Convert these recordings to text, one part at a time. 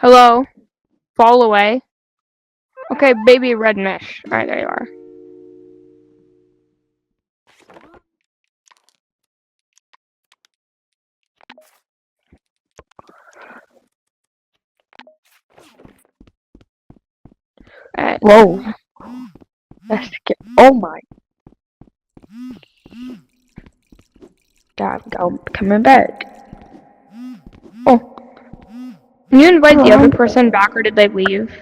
Hello? Fall away. Okay, baby red mesh. Alright, there you are. Whoa. That's oh my. God, I'm coming back. Oh. Can you invite the other person back or did they leave?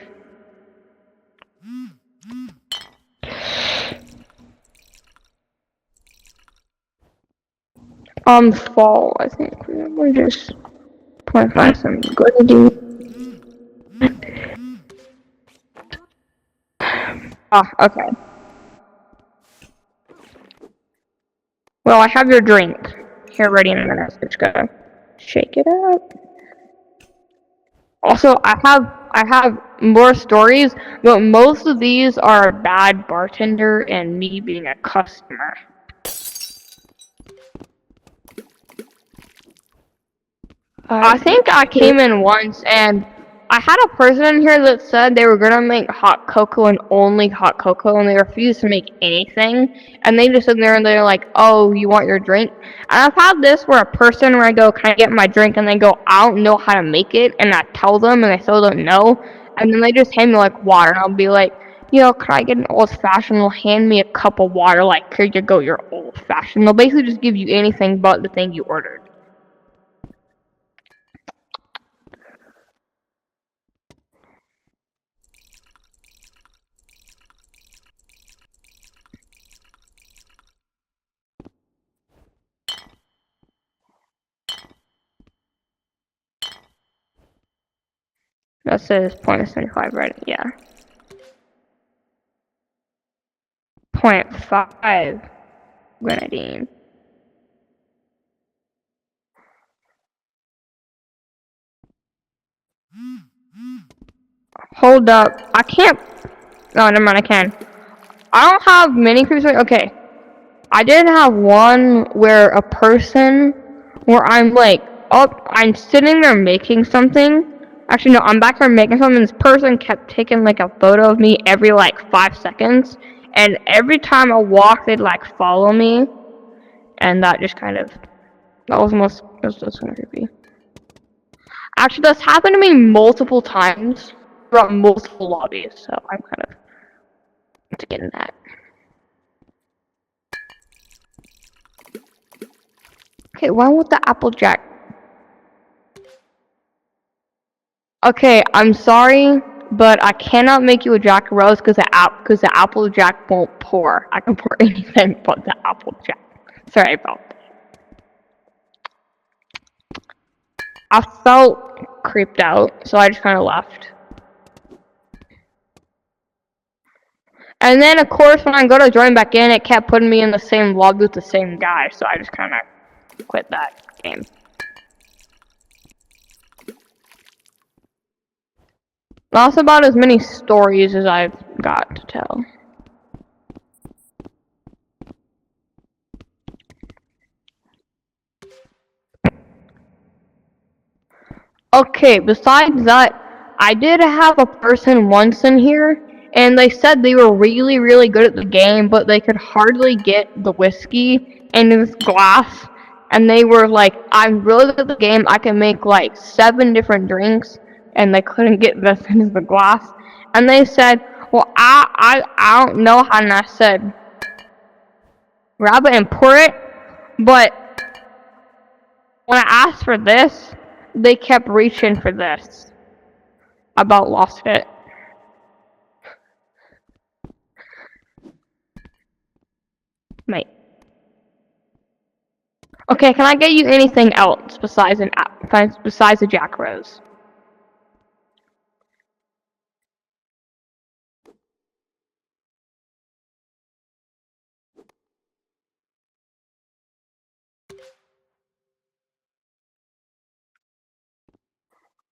Fall, I think. We're just trying to find some good to do. Okay. Well, I have your drink here ready in a minute. Just gotta shake it up. Also, I have more stories, but most of these are a bad bartender and me being a customer. I think I came in once and I had a person in here that said they were gonna make hot cocoa and only hot cocoa, and they refused to make anything. And they just sit there and they're like, "Oh, you want your drink?" And I've had this where a person where I go, "Can I get my drink?" And they go, "I don't know how to make it," and I tell them, and they still don't know. And then they just hand me like water, and I'll be like, "Can I get an old-fashioned?" They'll hand me a cup of water, like, "Here you go, your old-fashioned." They'll basically just give you anything but the thing you ordered. That says 0.75 right? Yeah. 0.5 grenadine. Hold up. I can't. Oh, never mind, I can. I don't have many creeps. Okay. I did have one where a person, where I'm like, I'm sitting there making something. Actually, no, I'm back there making something. This person kept taking like a photo of me every like 5 seconds. And every time I walk, they'd like follow me. And that just kind of, that was kind of creepy. Actually, that's happened to me multiple times throughout multiple lobbies, so I'm kind of getting that. Okay, why with the Applejack? Okay, I'm sorry, but I cannot make you a Jack Rose because the Applejack won't pour. I can pour anything but the Applejack. Sorry about that. I felt creeped out, so I just kind of left. And then, of course, when I go to join back in, it kept putting me in the same lobby with the same guy, so I just kind of quit that game. That's about as many stories as I've got to tell. Okay, besides that, I did have a person once in here, and they said they were really, really good at the game, but they could hardly get the whiskey in this glass. And they were like, "I'm really good at the game, I can make like 7 different drinks," and they couldn't get this into the glass. And they said, "Well, I don't know how," and I said, "Grab it and pour it," but when I asked for this, they kept reaching for this. I about lost it. Mate. Okay, can I get you anything else besides a Jack Rose?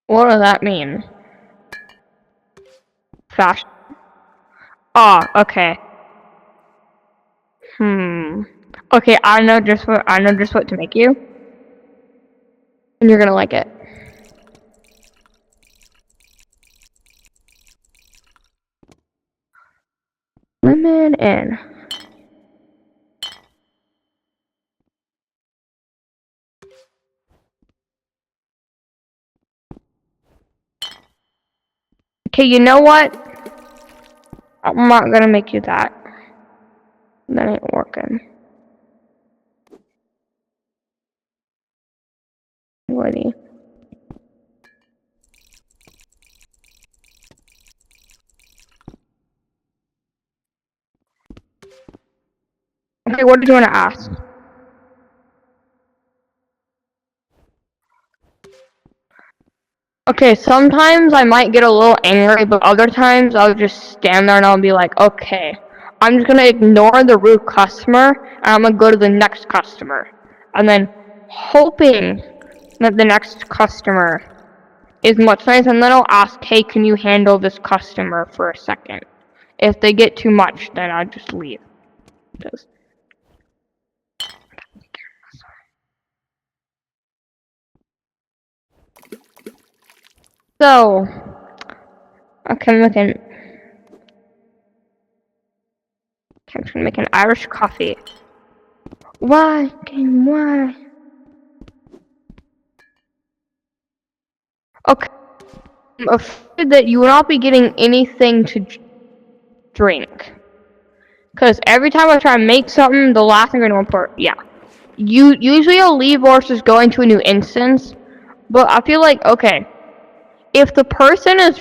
What does that mean? Fashion. Ah, okay. Okay, I know just what to make you. And you're gonna like it. in. Okay, you know what? I'm not gonna make you that. That ain't working. Ready. Okay, what did you want to ask? Okay, sometimes I might get a little angry, but other times I'll just stand there and I'll be like, okay, I'm just gonna ignore the rude customer and I'm gonna go to the next customer. And then hoping that the next customer is much nicer, and then I'll ask, hey, can you handle this customer for a second? If they get too much, then I'll just leave. Just... So, okay, I'm just gonna make an Irish coffee. Why? Why? Okay, I'm afraid that you will not be getting anything to drink. Because every time I try to make something, the last thing I'm going to import, yeah. Usually I'll leave or just go into a new instance, but I feel like, okay, if the person is